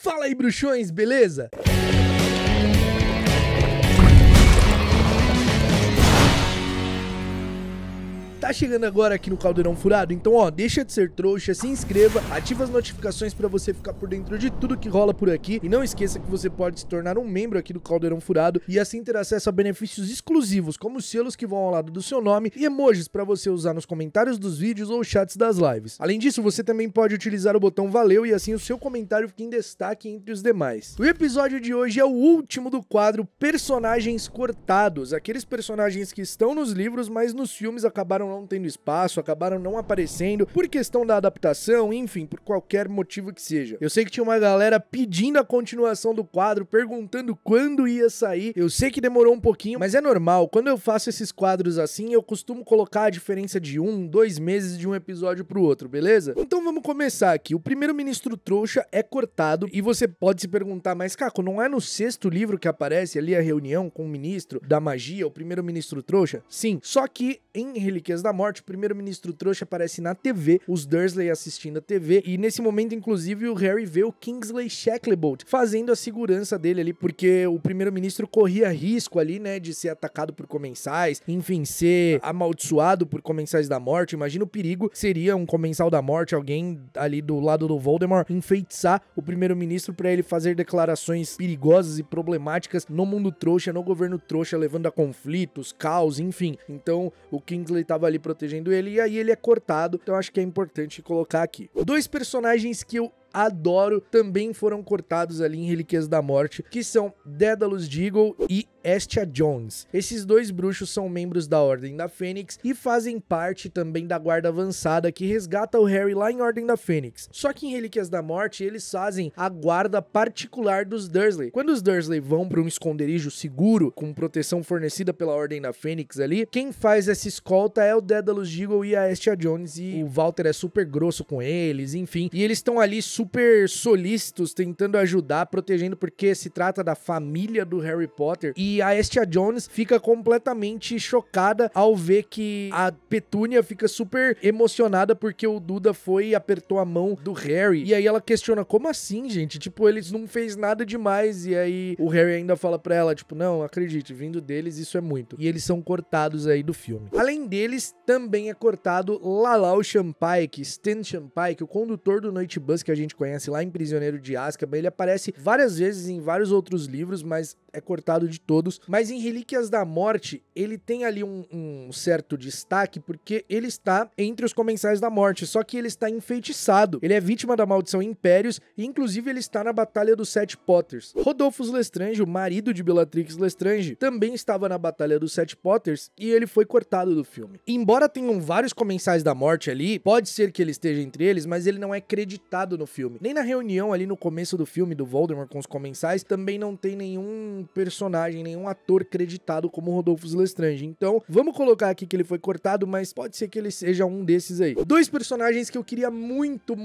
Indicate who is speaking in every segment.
Speaker 1: Fala aí, bruxões, beleza? Tá chegando agora aqui no Caldeirão Furado? Então ó, deixa de ser trouxa, se inscreva, ativa as notificações pra você ficar por dentro de tudo que rola por aqui. E não esqueça que você pode se tornar um membro aqui do Caldeirão Furado e assim ter acesso a benefícios exclusivos, como selos que vão ao lado do seu nome e emojis pra você usar nos comentários dos vídeos ou chats das lives. Além disso, você também pode utilizar o botão valeu e assim o seu comentário fica em destaque entre os demais. O episódio de hoje é o último do quadro Personagens Cortados, aqueles personagens que estão nos livros, mas nos filmes acabaram não tendo espaço, acabaram não aparecendo por questão da adaptação, enfim, por qualquer motivo que seja. Eu sei que tinha uma galera pedindo a continuação do quadro, perguntando quando ia sair. Eu sei que demorou um pouquinho, mas é normal. Quando eu faço esses quadros assim, eu costumo colocar a diferença de 2 meses de um episódio pro outro, beleza? Então vamos começar aqui. O primeiro-ministro trouxa é cortado e você pode se perguntar, mas Caco, não é no 6º livro que aparece ali a reunião com o ministro da magia, o primeiro-ministro trouxa? Sim, só que em Relíquias da Morte, o primeiro-ministro trouxa aparece na TV, os Dursley assistindo a TV, e nesse momento, inclusive, o Harry vê o Kingsley Shacklebolt fazendo a segurança dele ali, porque o primeiro-ministro corria risco ali, né, de ser atacado por comensais, enfim, ser amaldiçoado por comensais da morte. Imagina o perigo que seria um comensal da morte, alguém ali do lado do Voldemort, enfeitiçar o primeiro-ministro pra ele fazer declarações perigosas e problemáticas no mundo trouxa, no governo trouxa, levando a conflitos, caos, enfim. Então, o Kingsley tava ali protegendo ele, e aí ele é cortado, então acho que é importante colocar aqui. 2 personagens que eu adoro também foram cortados ali em Relíquias da Morte, que são Daedalus Diggle e Hestia Jones. Esses 2 bruxos são membros da Ordem da Fênix e fazem parte também da Guarda Avançada que resgata o Harry lá em Ordem da Fênix. Só que em Relíquias da Morte eles fazem a guarda particular dos Dursley. Quando os Dursley vão para um esconderijo seguro, com proteção fornecida pela Ordem da Fênix ali, quem faz essa escolta é o Daedalus Diggle e a Hestia Jones, e o Walter é super grosso com eles, enfim. E eles estão ali super solícitos, tentando ajudar, protegendo, porque se trata da família do Harry Potter. E a Hestia Jones fica completamente chocada ao ver que a Petúnia fica super emocionada porque o Duda foi e apertou a mão do Harry. E aí ela questiona, como assim, gente? Tipo, eles não fez nada demais. E aí o Harry ainda fala pra ela, tipo, não, acredite, vindo deles isso é muito. E eles são cortados aí do filme. Além deles, também é cortado Lalau Champike, Stan Champike, o condutor do Noite Bus que a gente conhece lá em Prisioneiro de Azkaban. Ele aparece várias vezes em vários outros livros, mas é cortado de todos. Mas em Relíquias da Morte, ele tem ali um certo destaque, porque ele está entre os Comensais da Morte, só que ele está enfeitiçado. Ele é vítima da maldição Impérios, e inclusive ele está na Batalha dos 7 Potters. Rodolphus Lestrange, o marido de Bellatrix Lestrange, também estava na Batalha dos 7 Potters, e ele foi cortado do filme. Embora tenham vários Comensais da Morte ali, pode ser que ele esteja entre eles, mas ele não é creditado no filme. Nem na reunião ali no começo do filme do Voldemort com os Comensais, também não tem nenhum personagem, nenhum ator creditado como Rodolphus Lestrange. Então, vamos colocar aqui que ele foi cortado, mas pode ser que ele seja um desses aí. 2 personagens que eu queria muito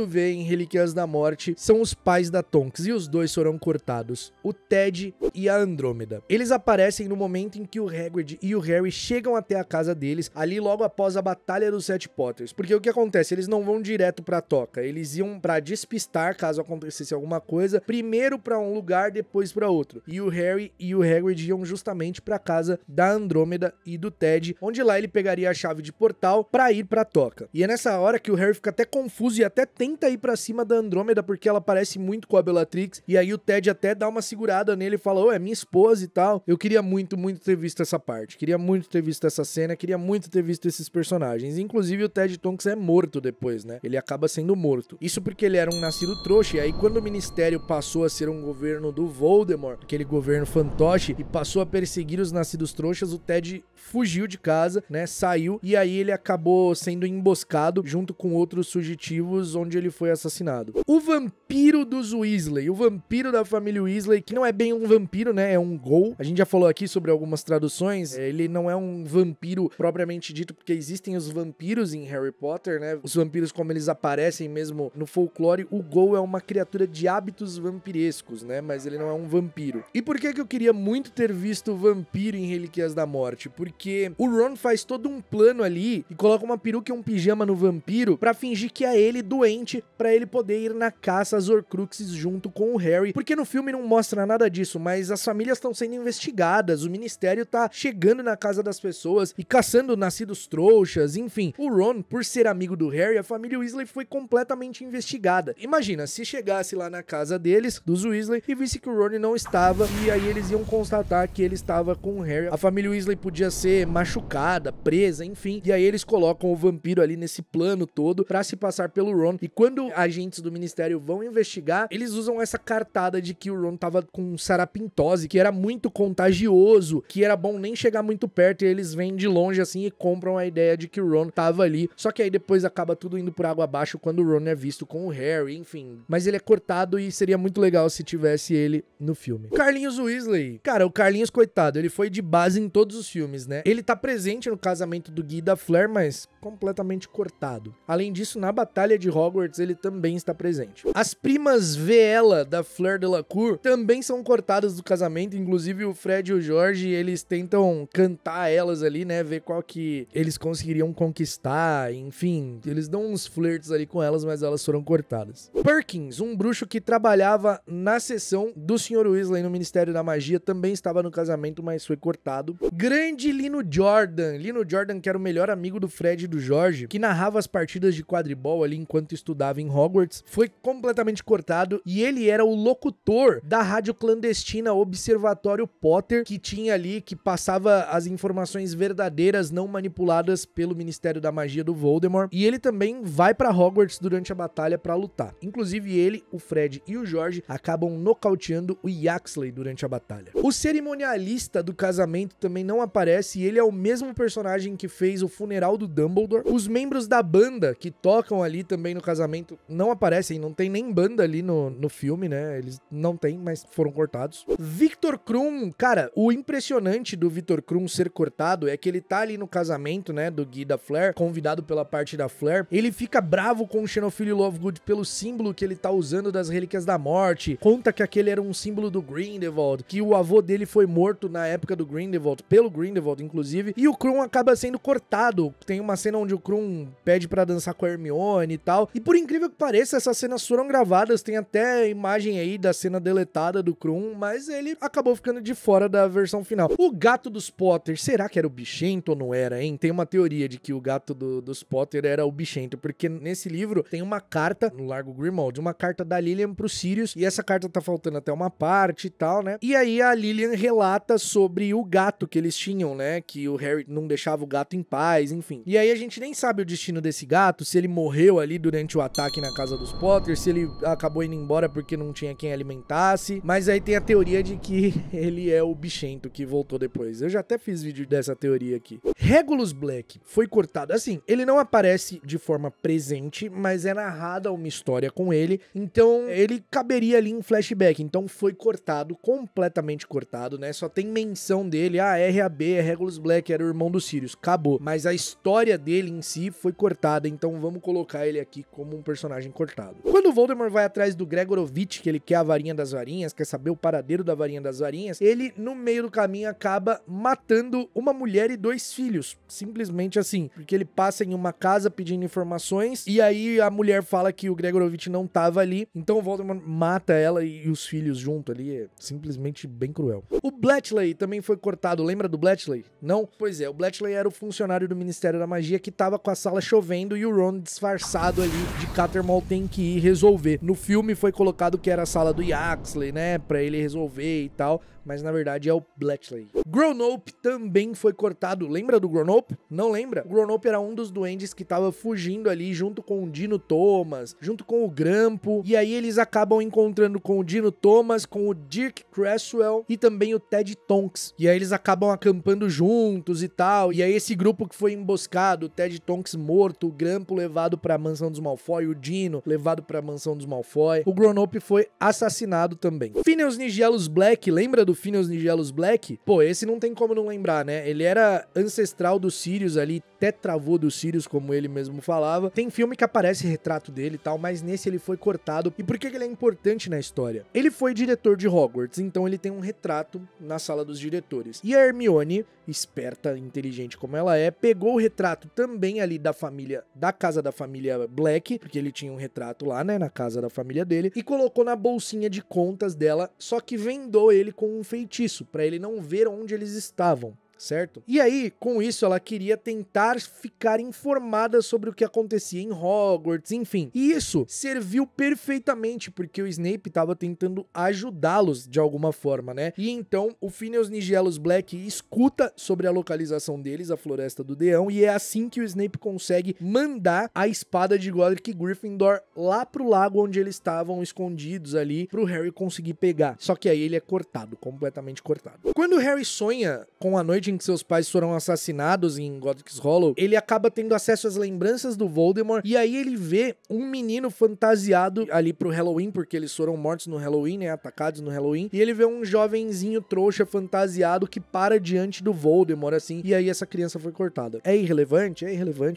Speaker 1: ver em Relíquias da Morte são os pais da Tonks, e os 2 foram cortados, o Ted e a Andrômeda. Eles aparecem no momento em que o Hagrid e o Harry chegam até a casa deles, ali logo após a Batalha dos 7 Potters. Porque o que acontece? Eles não vão direto pra toca, eles iam pra despistar caso acontecesse alguma coisa, primeiro pra um lugar, depois pra outro. E o Harry e o Hagrid iam justamente pra casa da Andrômeda e do Ted, onde lá ele pegaria a chave de portal pra ir pra toca. E é nessa hora que o Harry fica até confuso e até tenta ir pra cima da Andrômeda, porque ela parece muito com a Bellatrix, e aí o Ted até dá uma segurada nele e fala, ô, é minha esposa e tal. Eu queria muito ter visto essa parte, queria muito ter visto essa cena, queria muito ter visto esses personagens. Inclusive o Ted Tonks é morto depois, né? Ele acaba sendo morto. Isso porque ele era um nascido trouxa, e aí quando o Ministério passou a ser um governo do Voldemort, aquele governo fantoche, e passou a perseguir os nascidos trouxas, o Ted fugiu de casa, né, saiu, e aí ele acabou sendo emboscado junto com outros fugitivos, onde ele foi assassinado. O vampiro dos Weasley, o vampiro da família Weasley, que não é bem um vampiro, né, é um ghoul. A gente já falou aqui sobre algumas traduções, ele não é um vampiro propriamente dito, porque existem os vampiros em Harry Potter, né, os vampiros como eles aparecem mesmo no folclore folclore, o Ghoul é uma criatura de hábitos vampirescos, né? Mas ele não é um vampiro. E por que eu queria muito ter visto o vampiro em Relíquias da Morte? Porque o Ron faz todo um plano ali e coloca uma peruca e um pijama no vampiro pra fingir que é ele doente, pra ele poder ir na caça às Horcruxes junto com o Harry. Porque no filme não mostra nada disso, mas as famílias estão sendo investigadas, o ministério tá chegando na casa das pessoas e caçando nascidos trouxas, enfim. O Ron, por ser amigo do Harry, a família Weasley foi completamente investigada. Imagina, se chegasse lá na casa deles, dos Weasley, e visse que o Ron não estava, e aí eles iam constatar que ele estava com o Harry. A família Weasley podia ser machucada, presa, enfim, e aí eles colocam o vampiro ali nesse plano todo pra se passar pelo Ron. E quando agentes do ministério vão investigar, eles usam essa cartada de que o Ron tava com sarapintose, que era muito contagioso, que era bom nem chegar muito perto, e eles vêm de longe assim e compram a ideia de que o Ron tava ali. Só que aí depois acaba tudo indo por água abaixo quando o Ron é visto com o Harry, enfim. Mas ele é cortado e seria muito legal se tivesse ele no filme. Carlinhos Weasley. Cara, o Carlinhos, coitado, ele foi de base em todos os filmes, né? Ele tá presente no casamento do Guy e da Fleur, mas completamente cortado. Além disso, na Batalha de Hogwarts, ele também está presente. As primas Veela da Fleur Delacour também são cortadas do casamento, inclusive o Fred e o George, eles tentam cantar elas ali, né, ver qual que eles conseguiriam conquistar, enfim, eles dão uns flirts ali com elas, mas elas foram cortadas. Perkins, um bruxo que trabalhava na seção do Sr. Weasley no Ministério da Magia, também estava no casamento, mas foi cortado. Grande Lino Jordan, que era o melhor amigo do Fred e do George, que narrava as partidas de quadribol ali enquanto estudava em Hogwarts, foi completamente cortado, e ele era o locutor da rádio clandestina Observatório Potter, que tinha ali, que passava as informações verdadeiras, não manipuladas pelo Ministério da Magia do Voldemort, e ele também vai pra Hogwarts durante a batalha pra lutar. Inclusive ele, o Fred e o George acabam nocauteando o Yaxley durante a batalha. O cerimonialista do casamento também não aparece, e ele é o mesmo personagem que fez o funeral do Dumbledore. Os membros da banda que tocam ali também no casamento não aparecem, não tem nem banda ali no filme, né? Eles não tem, mas foram cortados. Victor Krum, cara, o impressionante do Victor Krum ser cortado é que ele tá ali no casamento, né, do Guy e da Fleur, convidado pela parte da Fleur. Ele fica bravo com o Xenophile Lovegood pelo símbolo que ele tá usando das Relíquias da Morte, conta que aquele era um símbolo do Grindelwald, que o avô dele foi morto na época do Grindelwald, pelo Grindelwald, inclusive, e o Krum acaba sendo cortado. Tem uma cena onde o Krum pede pra dançar com a Hermione e tal, e por incrível que pareça, essas cenas foram gravadas, tem até imagem aí da cena deletada do Krum, mas ele acabou ficando de fora da versão final. O gato dos Potter, será que era o Bichento ou não era, hein? Tem uma teoria de que o gato dos Potter era o Bichento, porque nesse livro tem uma carta, no Largo Grimmauld, uma carta da Lilian pro Sirius, e essa carta tá faltando até uma parte e tal, né? E aí a Lilian relata sobre o gato que eles tinham, né? Que o Harry não deixava o gato em paz, enfim. E aí a gente nem sabe o destino desse gato, se ele morreu ali durante o ataque na casa dos Potter, se ele acabou indo embora porque não tinha quem alimentasse, mas aí tem a teoria de que ele é o Bichento que voltou depois. Eu já até fiz vídeo dessa teoria aqui. Regulus Black foi cortado, assim, ele não aparece de forma presente, mas é narrada uma história com ele, então ele caberia ali em flashback, então foi cortado, completamente cortado, né, só tem menção dele, RAB, é Regulus Black, era o irmão do Sirius, acabou, mas a história dele em si foi cortada, então vamos colocar ele aqui como um personagem cortado. Quando o Voldemort vai atrás do Gregorovitch, que ele quer a varinha das varinhas, quer saber o paradeiro da varinha das varinhas, ele, no meio do caminho, acaba matando uma mulher e 2 filhos, simplesmente assim, porque ele passa em uma casa pedindo informações, e aí a mulher fala que o Gregorovitch não tava ali, então o Voldemort mata ela e os filhos junto ali, é simplesmente bem cruel. O Bletchley também foi cortado, lembra do Bletchley? Não? Pois é, o Bletchley era o funcionário do Ministério da Magia que tava com a sala chovendo e o Ron disfarçado ali de Cattermole tem que ir resolver. No filme foi colocado que era a sala do Yaxley, né, pra ele resolver e tal, mas na verdade é o Bletchley. Gronope também foi cortado. Lembra do Gronope? Não lembra? O Gronope era um dos duendes que tava fugindo ali junto com o Dino Thomas, junto com o Grampo, e aí eles acabam encontrando com o Dino Thomas, com o Dirk Creswell e também o Ted Tonks. E aí eles acabam acampando juntos e tal, e aí esse grupo que foi emboscado, o Ted Tonks morto, o Grampo levado pra mansão dos Malfoy, o Dino levado pra mansão dos Malfoy, o Gronope foi assassinado também. Phineas Nigellus Black, lembra do Phineas Nigellus Black? Pô, esse não tem como não lembrar, né? Ele era ancestral do Sirius ali, tetravô do Sirius, como ele mesmo falava. Tem filme que aparece retrato dele, tal, mas nesse ele foi cortado. E por que ele é importante na história? Ele foi diretor de Hogwarts, então ele tem um retrato na sala dos diretores. E a Hermione, esperta, inteligente como ela é, pegou o retrato também ali da casa da família Black, porque ele tinha um retrato lá, né, na casa da família dele, e colocou na bolsinha de contas dela, só que vendou ele com um feitiço, pra ele não ver onde eles estavam. Certo? E aí, com isso, ela queria tentar ficar informada sobre o que acontecia em Hogwarts, enfim. E isso serviu perfeitamente, porque o Snape estava tentando ajudá-los de alguma forma, né? E então, o Phineas Nigellus Black escuta sobre a localização deles, a Floresta do Deão, e é assim que o Snape consegue mandar a espada de Godric Gryffindor lá pro lago onde eles estavam escondidos ali, pro Harry conseguir pegar. Só que aí ele é cortado, completamente cortado. Quando o Harry sonha com a noite em que seus pais foram assassinados em Godric's Hollow, ele acaba tendo acesso às lembranças do Voldemort, e aí ele vê um menino fantasiado ali pro Halloween, porque eles foram mortos no Halloween, né, atacados no Halloween, e ele vê um jovenzinho trouxa fantasiado que para diante do Voldemort, assim, e aí essa criança foi cortada. É irrelevante,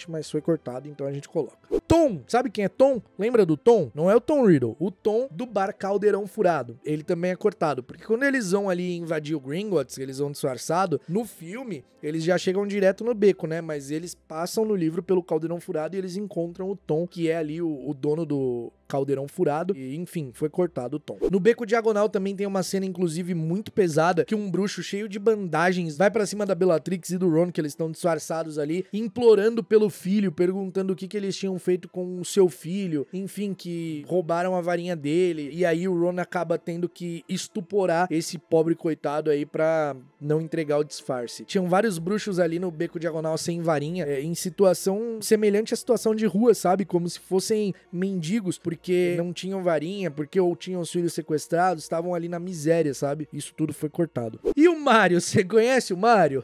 Speaker 1: mas foi cortado, então a gente coloca. Tom, sabe quem é Tom? Lembra do Tom? Não é o Tom Riddle, o Tom do Bar Caldeirão Furado. Ele também é cortado, porque quando eles vão ali invadir o Gringotts, eles vão disfarçado, no filme, eles já chegam direto no beco, né? Mas eles passam no livro pelo Caldeirão Furado e eles encontram o Tom, que é ali o dono do Caldeirão Furado, e enfim, foi cortado o Tom. No Beco Diagonal também tem uma cena, inclusive, muito pesada, que um bruxo cheio de bandagens vai pra cima da Bellatrix e do Ron, que eles estão disfarçados ali, implorando pelo filho, perguntando o que eles tinham feito com o seu filho, enfim, que roubaram a varinha dele, e aí o Ron acaba tendo que estuporar esse pobre coitado aí pra não entregar o disfarce. Tinham vários bruxos ali no Beco Diagonal sem varinha, em situação semelhante à situação de rua, sabe? Como se fossem mendigos, porque não tinham varinha, porque ou tinham os filhos sequestrados, estavam ali na miséria, sabe? Isso tudo foi cortado. E o Mário, você conhece o Mário?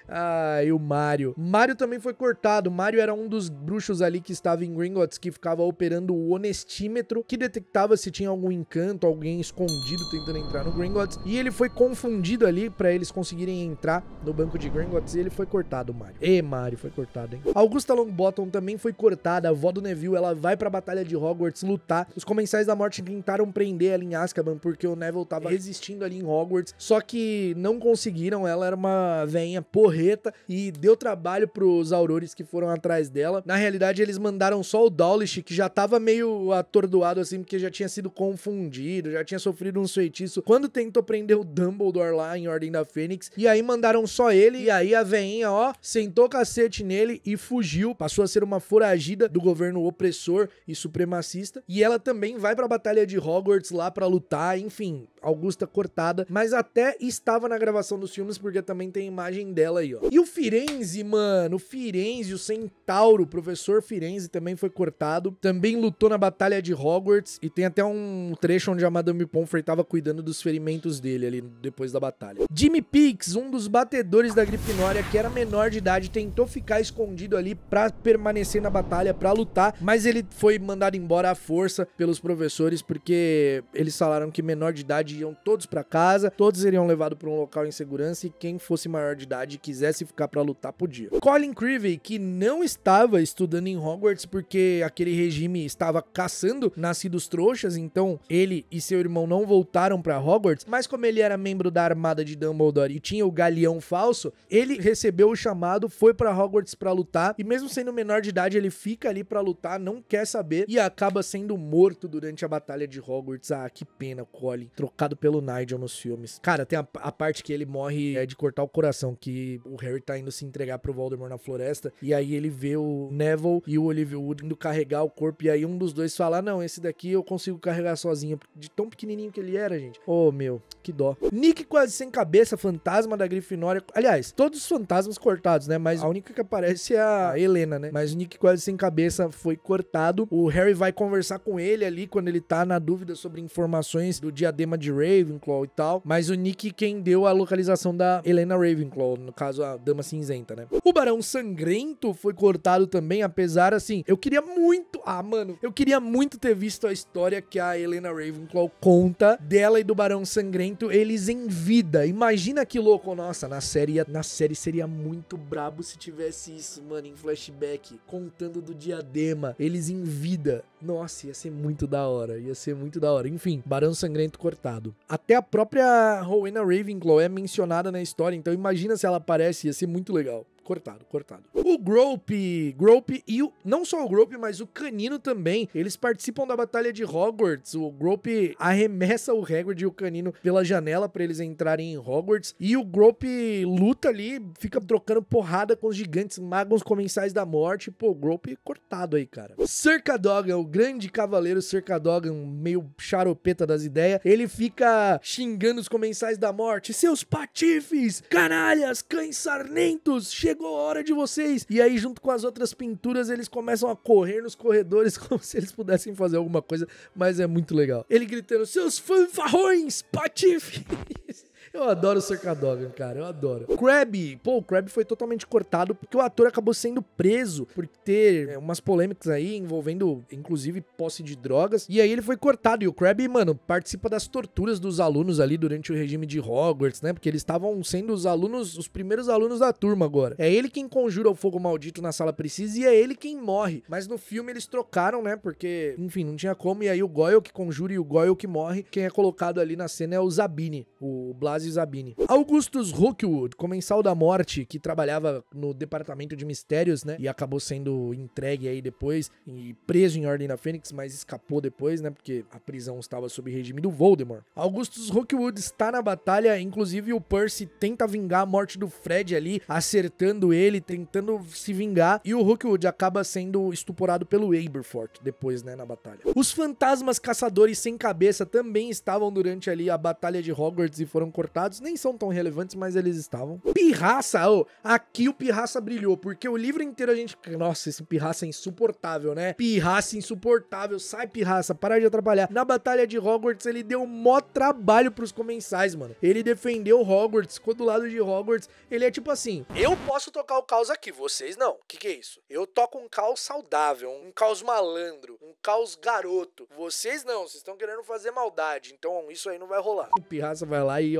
Speaker 1: Ah, e o Mário. Mário também foi cortado. Mário era um dos bruxos ali que estava em Gringotts, que ficava operando o honestímetro, que detectava se tinha algum encanto, alguém escondido tentando entrar no Gringotts. E ele foi confundido ali pra eles conseguirem entrar no banco de Gringotts, e ele foi cortado, o Mário. Mário foi cortado, hein? Augusta Longbottom também foi cortada. A avó do Neville, ela vai pra Batalha de Hogwarts lutar. Os Comensais da Morte tentaram prender ela em Azkaban, porque o Neville tava resistindo ali em Hogwarts, só que não conseguiram. Ela era uma veinha porreta e deu trabalho pros Aurores que foram atrás dela. Na realidade, eles mandaram só o Dawlish, que já tava meio atordoado assim, porque já tinha sido confundido, já tinha sofrido um feitiço quando tentou prender o Dumbledore lá em Ordem da Fênix, e aí mandaram só ele, e aí a veinha, ó, sentou cacete nele e fugiu, passou a ser uma foragida do governo opressor e supremacista, e ela também vai pra Batalha de Hogwarts lá pra lutar, enfim, Augusta cortada, mas até estava na gravação dos filmes, porque também tem imagem dela aí, ó. E o Firenze, mano, o Firenze, o Centauro, o professor Firenze também foi cortado, também lutou na Batalha de Hogwarts, e tem até um trecho onde a Madame Pomfrey tava cuidando dos ferimentos dele ali depois da batalha. Jimmy Peaks, um dos batedores da Grifinória, que era menor de idade, tentou ficar escondido ali pra permanecer na batalha, pra lutar, mas ele foi mandado embora à força pelos professores, porque eles falaram que menor de idade iam todos pra casa, todos seriam levados pra um local em segurança, e quem fosse maior de idade e quisesse ficar pra lutar, podia. Colin Creevey, que não estava estudando em Hogwarts porque aquele regime estava caçando nascidos trouxas, então ele e seu irmão não voltaram pra Hogwarts, mas como ele era membro da armada de Dumbledore e tinha o galeão falso, ele recebeu o chamado, foi pra Hogwarts pra lutar, e mesmo sendo menor de idade, ele fica ali pra lutar, não quer saber, e acaba sendo morto durante a batalha de Hogwarts. Ah, que pena, Colin, trocado pelo Nigel nos filmes. Cara, tem a parte que ele morre de cortar o coração, que o Harry tá indo se entregar pro Voldemort na floresta, e aí ele vê o Neville e o Olivia Wood indo carregar o corpo, e aí um dos dois fala, não, esse daqui eu consigo carregar sozinho, de tão pequenininho que ele era, gente. Oh, meu, que dó. Nick quase sem cabeça, fantasma da Grifinória. Aliás, todos os fantasmas cortados, né, mas a única que aparece é a Helena, né, mas o Nick quase sem cabeça foi cortado. O Harry vai conversar com ele ali, quando ele tá na dúvida sobre informações do diadema de Ravenclaw e tal, mas o Nick quem deu a localização da Helena Ravenclaw, no caso a Dama Cinzenta, né? O Barão Sangrento foi cortado também, apesar, assim, eu queria muito ter visto a história que a Helena Ravenclaw conta dela e do Barão Sangrento, eles em vida. Imagina que louco, nossa, na série seria muito brabo se tivesse isso, mano, em flashback, contando do diadema, eles em vida. Nossa, ia ser muito da hora, Enfim, Barão Sangrento cortado. Até a própria Rowena Ravenclaw é mencionada na história, então imagina se ela aparece, ia ser muito legal. Cortado. O Grope e não só o Grope, mas o Canino também, eles participam da Batalha de Hogwarts. O Grope arremessa o Hagrid e o Canino pela janela pra eles entrarem em Hogwarts, e o Grope luta ali, fica trocando porrada com os gigantes magos comensais da morte. Pô, o Grope cortado aí, cara. Sir Cadogan, o grande cavaleiro Sir Cadogan, meio charopeta das ideias, ele fica xingando os comensais da morte: seus patifes, canalhas, cães sarnentos, chegou a hora de vocês. E aí, junto com as outras pinturas, eles começam a correr nos corredores como se eles pudessem fazer alguma coisa, mas é muito legal. Ele gritando: seus fanfarrões, patifes. Eu adoro o Sir Cadogan, cara, eu adoro. Crabbe, o Crabbe foi totalmente cortado porque o ator acabou sendo preso por ter umas polêmicas aí envolvendo, inclusive, posse de drogas. E aí ele foi cortado. E o Crabbe, mano, participa das torturas dos alunos ali durante o regime de Hogwarts, né? Porque eles estavam sendo os primeiros alunos da turma agora. É ele quem conjura o fogo maldito na sala precisa e é ele quem morre. Mas no filme eles trocaram, né? Porque, enfim, não tinha como. E aí o Goyle que conjura e o Goyle que morre. Quem é colocado ali na cena é o Zabini, o Blas Zabini. Augustus Rookwood, comensal da morte, que trabalhava no departamento de mistérios, né, e acabou sendo entregue aí depois e preso em Ordem da Fênix, mas escapou depois, né, porque a prisão estava sob regime do Voldemort. Augustus Rookwood está na batalha, inclusive o Percy tenta vingar a morte do Fred ali, acertando ele, tentando se vingar, e o Rookwood acaba sendo estuporado pelo Aberforth depois, né, na batalha. Os fantasmas caçadores sem cabeça também estavam durante ali a batalha de Hogwarts e foram cortados. Nem são tão relevantes, mas eles estavam. Pirraça, aqui o Pirraça brilhou, porque o livro inteiro a gente... Nossa, esse Pirraça é insuportável, né? Pirraça insuportável, sai Pirraça, para de atrapalhar. Na Batalha de Hogwarts, ele deu mó trabalho pros comensais, mano. Ele defendeu Hogwarts, ficou do lado de Hogwarts. Ele é tipo assim: eu posso tocar o caos aqui, vocês não. O que é isso? Eu toco um caos saudável, um caos malandro, um caos garoto. Vocês não, vocês estão querendo fazer maldade, então isso aí não vai rolar. O Pirraça vai lá e,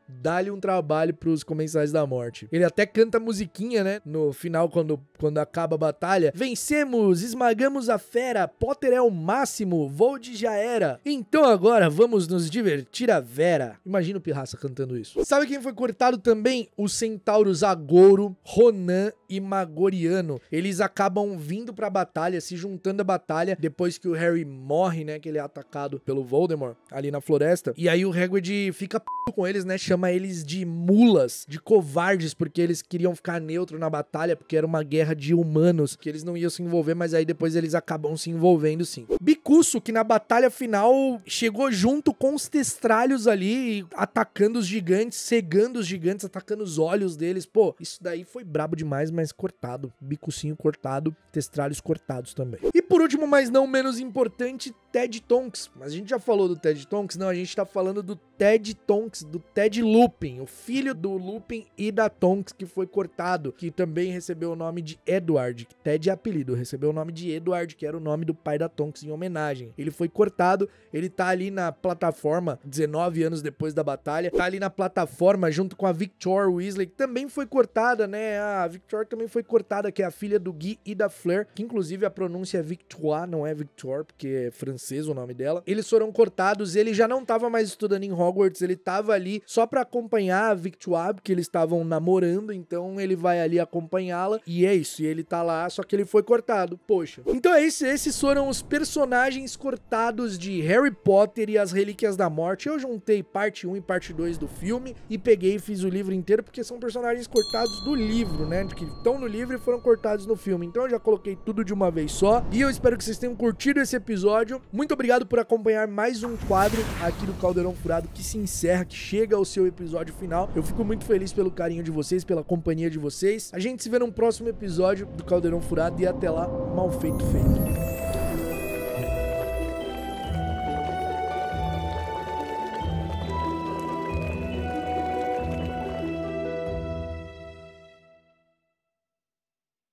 Speaker 1: dá-lhe um trabalho pros comensais da morte. Ele até canta a musiquinha, né? No final, quando acaba a batalha. Vencemos, esmagamos a fera, Potter é o máximo, Vold já era. Então agora vamos nos divertir a Vera. Imagina o Pirraça cantando isso. Sabe quem foi cortado também? Os centauros Agouro, Ronan e Magoriano. Eles acabam vindo pra batalha, se juntando à batalha, depois que o Harry morre, né? Que ele é atacado pelo Voldemort ali na floresta. E aí o Hagrid fica com eles, né? Chama eles de mulas, de covardes, porque eles queriam ficar neutro na batalha, porque era uma guerra de humanos, que eles não iam se envolver, mas aí depois eles acabam se envolvendo sim. Bicuço, que na batalha final chegou junto com os testralhos ali, atacando os gigantes, cegando os gigantes, atacando os olhos deles. Pô, isso daí foi brabo demais, mas cortado. Bicucinho cortado, testralhos cortados também. E por último, mas não menos importante, Ted Tonks. Mas a gente já falou do Ted Tonks? Não, a gente tá falando do Ted Tonks, do Ted Lupin, o filho do Lupin e da Tonks, que foi cortado, que também recebeu o nome de Edward. Ted é apelido, recebeu o nome de Edward, que era o nome do pai da Tonks em homenagem. Ele foi cortado, ele tá ali na plataforma, 19 anos depois da batalha, tá ali na plataforma junto com a Victoire Weasley, que também foi cortada, né? A Victoire também foi cortada, que é a filha do Guy e da Fleur, que inclusive a pronúncia é Victoire, não é Victoire, porque é francês o nome dela. Eles foram cortados, ele já não tava mais estudando em Hogwarts, ele tava ali só pra acompanhar a Victoire, porque eles estavam namorando, então ele vai ali acompanhá-la, e é isso, e ele tá lá, só que ele foi cortado, poxa. Então é isso, esses foram os personagens cortados de Harry Potter e as Relíquias da Morte. Eu juntei parte 1 e parte 2 do filme, e peguei e fiz o livro inteiro, porque são personagens cortados do livro, né, que estão no livro e foram cortados no filme, então eu já coloquei tudo de uma vez só, e eu espero que vocês tenham curtido esse episódio. Muito obrigado por acompanhar mais um quadro aqui do Caldeirão Furado, que se encerra, que chega ao seu episódio final. Eu fico muito feliz pelo carinho de vocês, pela companhia de vocês. A gente se vê num próximo episódio do Caldeirão Furado e até lá, mal feito feito.